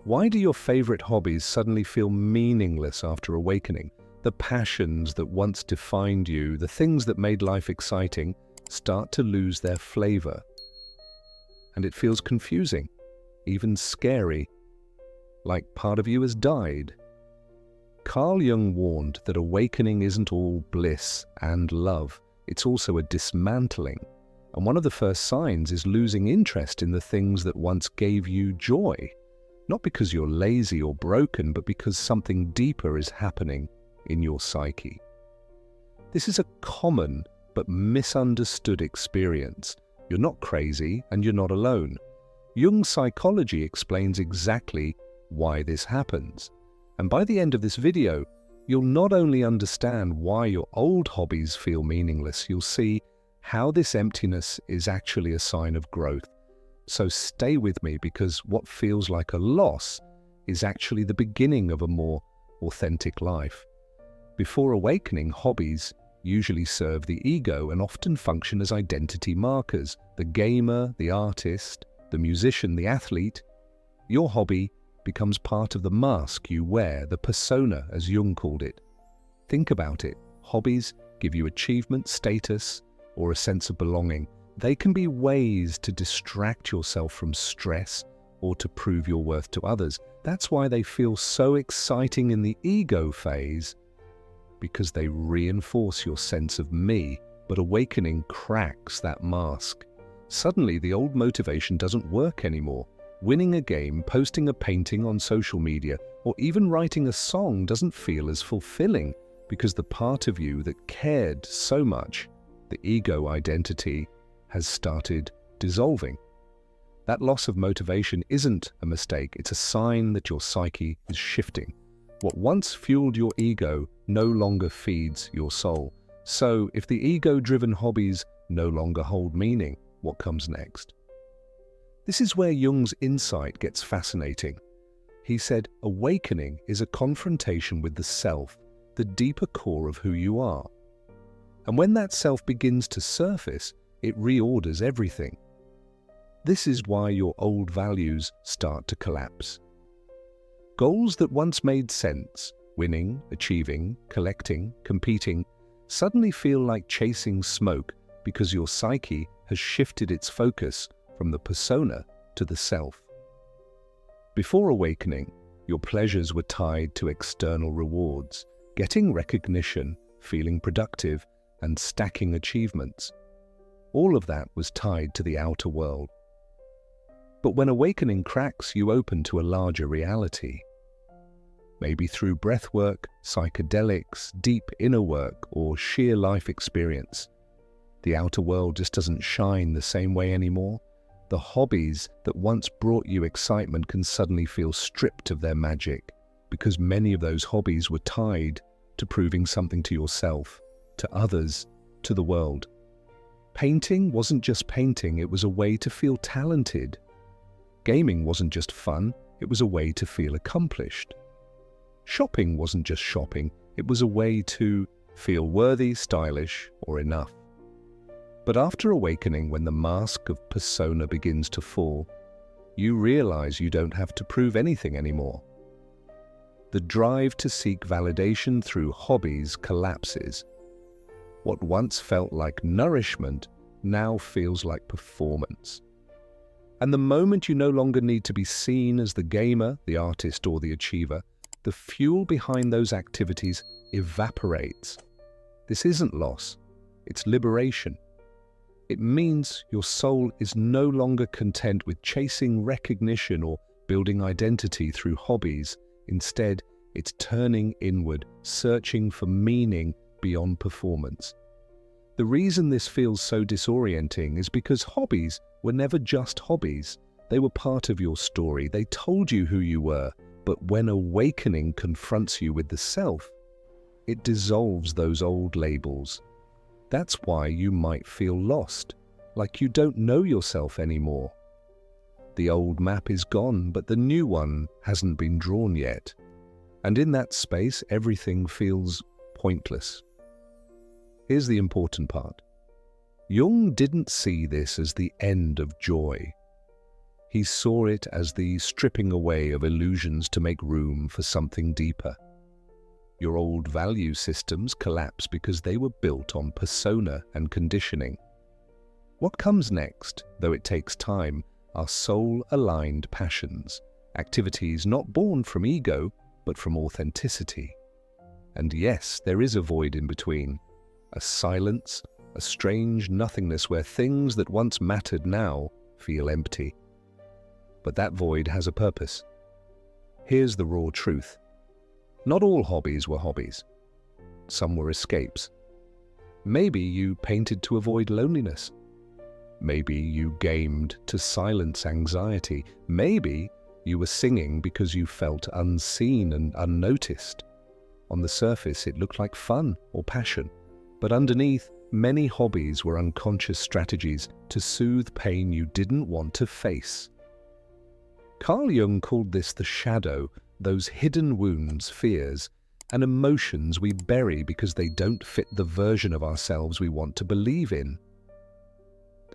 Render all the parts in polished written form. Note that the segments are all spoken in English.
Why do your favorite hobbies suddenly feel meaningless after awakening? The passions that once defined you, the things that made life exciting, start to lose their flavor. And it feels confusing, even scary, like part of you has died. Carl Jung warned that awakening isn't all bliss and love, it's also a dismantling. And one of the first signs is losing interest in the things that once gave you joy. Not because you're lazy or broken, but because something deeper is happening in your psyche. This is a common but misunderstood experience. You're not crazy and you're not alone. Jung's psychology explains exactly why this happens. And by the end of this video, you'll not only understand why your old hobbies feel meaningless, you'll see how this emptiness is actually a sign of growth. So stay with me, because what feels like a loss is actually the beginning of a more authentic life. Before awakening, hobbies usually serve the ego and often function as identity markers. The gamer, the artist, the musician, the athlete. Your hobby becomes part of the mask you wear, the persona, as Jung called it. Think about it. Hobbies give you achievement, status, or a sense of belonging. They can be ways to distract yourself from stress or to prove your worth to others. That's why they feel so exciting in the ego phase, because they reinforce your sense of me. But awakening cracks that mask. Suddenly, the old motivation doesn't work anymore. Winning a game, posting a painting on social media, or even writing a song doesn't feel as fulfilling, because the part of you that cared so much, the ego identity, has started dissolving. That loss of motivation isn't a mistake, it's a sign that your psyche is shifting. What once fueled your ego no longer feeds your soul. So, if the ego-driven hobbies no longer hold meaning, what comes next? This is where Jung's insight gets fascinating. He said, awakening is a confrontation with the self, the deeper core of who you are. And when that self begins to surface, it reorders everything. This is why your old values start to collapse. Goals that once made sense, winning, achieving, collecting, competing, suddenly feel like chasing smoke because your psyche has shifted its focus from the persona to the self. Before awakening, your pleasures were tied to external rewards, getting recognition, feeling productive, and stacking achievements. All of that was tied to the outer world. But when awakening cracks, you open to a larger reality. Maybe through breathwork, psychedelics, deep inner work, or sheer life experience. The outer world just doesn't shine the same way anymore. The hobbies that once brought you excitement can suddenly feel stripped of their magic, because many of those hobbies were tied to proving something to yourself, to others, to the world. Painting wasn't just painting, it was a way to feel talented. Gaming wasn't just fun, it was a way to feel accomplished. Shopping wasn't just shopping, it was a way to feel worthy, stylish, or enough. But after awakening, when the mask of persona begins to fall, you realize you don't have to prove anything anymore. The drive to seek validation through hobbies collapses. What once felt like nourishment now feels like performance. And the moment you no longer need to be seen as the gamer, the artist, or the achiever, the fuel behind those activities evaporates. This isn't loss, it's liberation. It means your soul is no longer content with chasing recognition or building identity through hobbies. Instead, it's turning inward, searching for meaning beyond performance. The reason this feels so disorienting is because hobbies were never just hobbies. They were part of your story. They told you who you were. But when awakening confronts you with the self, it dissolves those old labels. That's why you might feel lost, like you don't know yourself anymore. The old map is gone, but the new one hasn't been drawn yet. And in that space, everything feels pointless. Here's the important part. Jung didn't see this as the end of joy. He saw it as the stripping away of illusions to make room for something deeper. Your old value systems collapse because they were built on persona and conditioning. What comes next, though it takes time, are soul-aligned passions, activities not born from ego, but from authenticity. And yes, there is a void in between, a silence, a strange nothingness where things that once mattered now feel empty. But that void has a purpose. Here's the raw truth. Not all hobbies were hobbies. Some were escapes. Maybe you painted to avoid loneliness. Maybe you gamed to silence anxiety. Maybe you were singing because you felt unseen and unnoticed. On the surface, it looked like fun or passion, but underneath, many hobbies were unconscious strategies to soothe pain you didn't want to face. Carl Jung called this the shadow, those hidden wounds, fears, and emotions we bury because they don't fit the version of ourselves we want to believe in.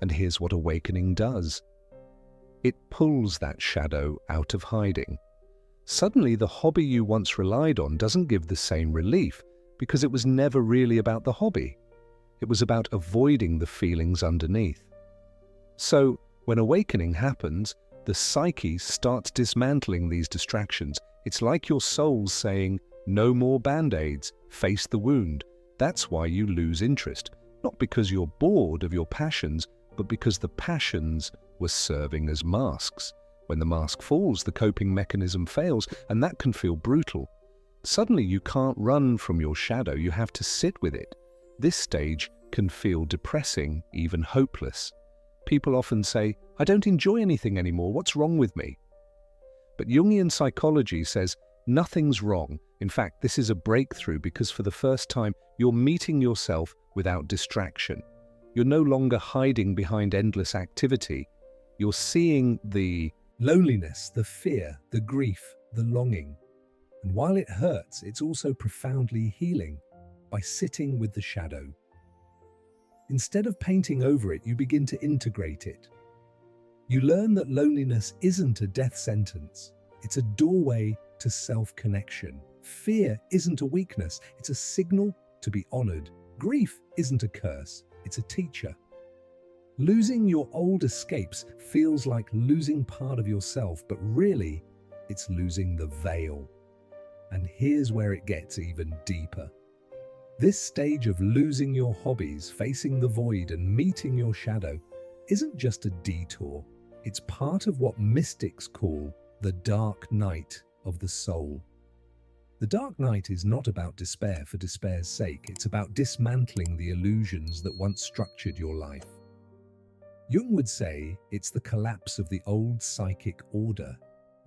And here's what awakening does. It pulls that shadow out of hiding. Suddenly, the hobby you once relied on doesn't give the same relief because it was never really about the hobby. It was about avoiding the feelings underneath. So, when awakening happens, the psyche starts dismantling these distractions. It's like your soul saying, no more band-aids, face the wound. That's why you lose interest, not because you're bored of your passions, but because the passions were serving as masks. When the mask falls, the coping mechanism fails, and that can feel brutal. Suddenly you can't run from your shadow, you have to sit with it. This stage can feel depressing, even hopeless. People often say, I don't enjoy anything anymore, what's wrong with me? But Jungian psychology says nothing's wrong. In fact, this is a breakthrough because for the first time, you're meeting yourself without distraction. You're no longer hiding behind endless activity. You're seeing the loneliness, the fear, the grief, the longing. And while it hurts, it's also profoundly healing by sitting with the shadow. Instead of painting over it, you begin to integrate it. You learn that loneliness isn't a death sentence. It's a doorway to self-connection. Fear isn't a weakness. It's a signal to be honored. Grief isn't a curse. It's a teacher. Losing your old escapes feels like losing part of yourself, but really, it's losing the veil. And here's where it gets even deeper. This stage of losing your hobbies, facing the void, and meeting your shadow isn't just a detour. It's part of what mystics call the dark night of the soul. The dark night is not about despair for despair's sake. It's about dismantling the illusions that once structured your life. Jung would say it's the collapse of the old psychic order,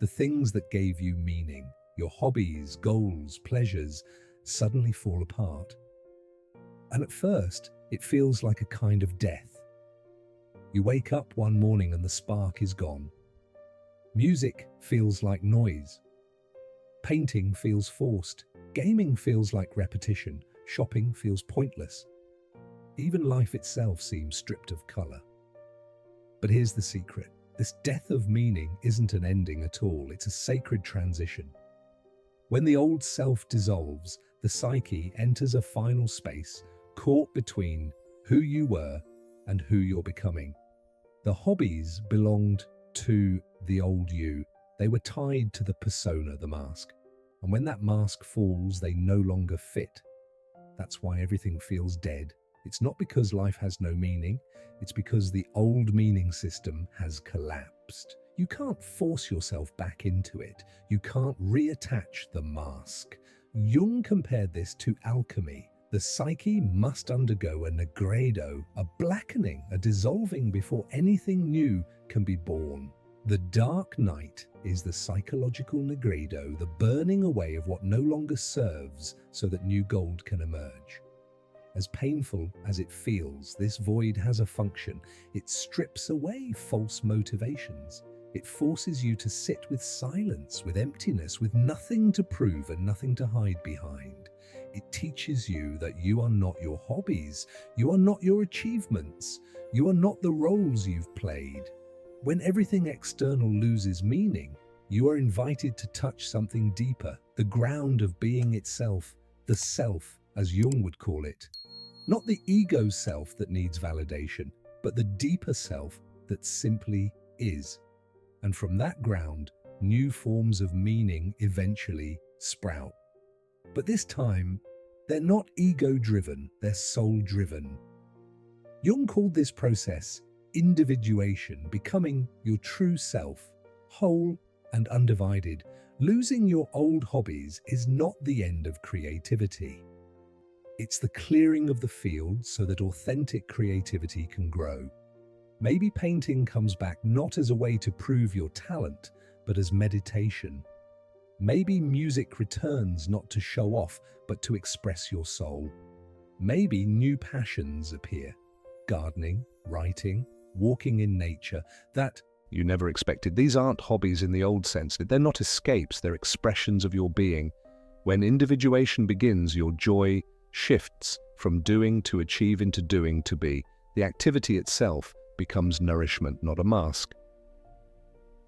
the things that gave you meaning. Your hobbies, goals, pleasures suddenly fall apart. And at first, it feels like a kind of death. You wake up one morning and the spark is gone. Music feels like noise. Painting feels forced. Gaming feels like repetition. Shopping feels pointless. Even life itself seems stripped of color. But here's the secret. This death of meaning isn't an ending at all. It's a sacred transition. When the old self dissolves, the psyche enters a final space, caught between who you were and who you're becoming. The hobbies belonged to the old you. They were tied to the persona, the mask. And when that mask falls, they no longer fit. That's why everything feels dead. It's not because life has no meaning. It's because the old meaning system has collapsed. You can't force yourself back into it. You can't reattach the mask. Jung compared this to alchemy. The psyche must undergo a nigredo, a blackening, a dissolving before anything new can be born. The dark night is the psychological nigredo, the burning away of what no longer serves so that new gold can emerge. As painful as it feels, this void has a function. It strips away false motivations. It forces you to sit with silence, with emptiness, with nothing to prove and nothing to hide behind. It teaches you that you are not your hobbies. You are not your achievements. You are not the roles you've played. When everything external loses meaning, you are invited to touch something deeper, the ground of being itself, the self, as Jung would call it. Not the ego self that needs validation, but the deeper self that simply is. And from that ground, new forms of meaning eventually sprout. But this time, they're not ego-driven, they're soul-driven. Jung called this process individuation, becoming your true self, whole and undivided. Losing your old hobbies is not the end of creativity. It's the clearing of the field so that authentic creativity can grow. Maybe painting comes back not as a way to prove your talent, but as meditation. Maybe music returns not to show off, but to express your soul. Maybe new passions appear. Gardening, writing, walking in nature, that you never expected. These aren't hobbies in the old sense. They're not escapes, they're expressions of your being. When individuation begins, your joy shifts from doing to achieve into doing to be. The activity itself becomes nourishment, not a mask.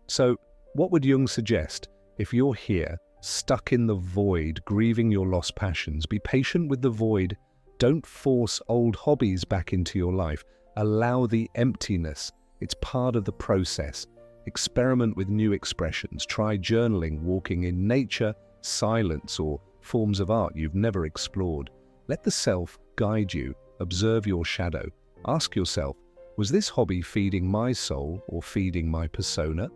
So, what would Jung suggest? If you're here, stuck in the void, grieving your lost passions, be patient with the void. Don't force old hobbies back into your life. Allow the emptiness. It's part of the process. Experiment with new expressions. Try journaling, walking in nature, silence, or forms of art you've never explored. Let the self guide you. Observe your shadow. Ask yourself, was this hobby feeding my soul or feeding my persona?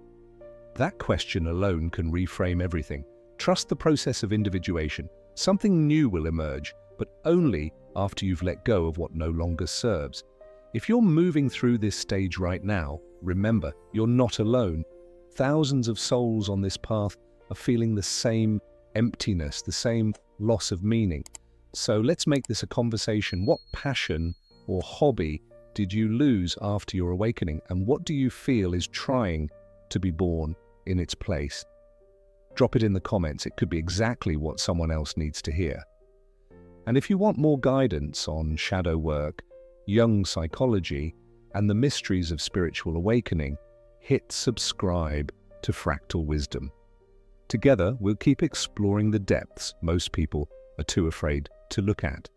That question alone can reframe everything. Trust the process of individuation. Something new will emerge, but only after you've let go of what no longer serves. If you're moving through this stage right now, remember, you're not alone. Thousands of souls on this path are feeling the same emptiness, the same loss of meaning. So let's make this a conversation. What passion or hobby did you lose after your awakening, and what do you feel is trying to be born in its place? Drop it in the comments. It could be exactly what someone else needs to hear. And if you want more guidance on shadow work, Jung psychology, and the mysteries of spiritual awakening, hit subscribe to Fractal Wisdom. Together, we'll keep exploring the depths most people are too afraid to look at.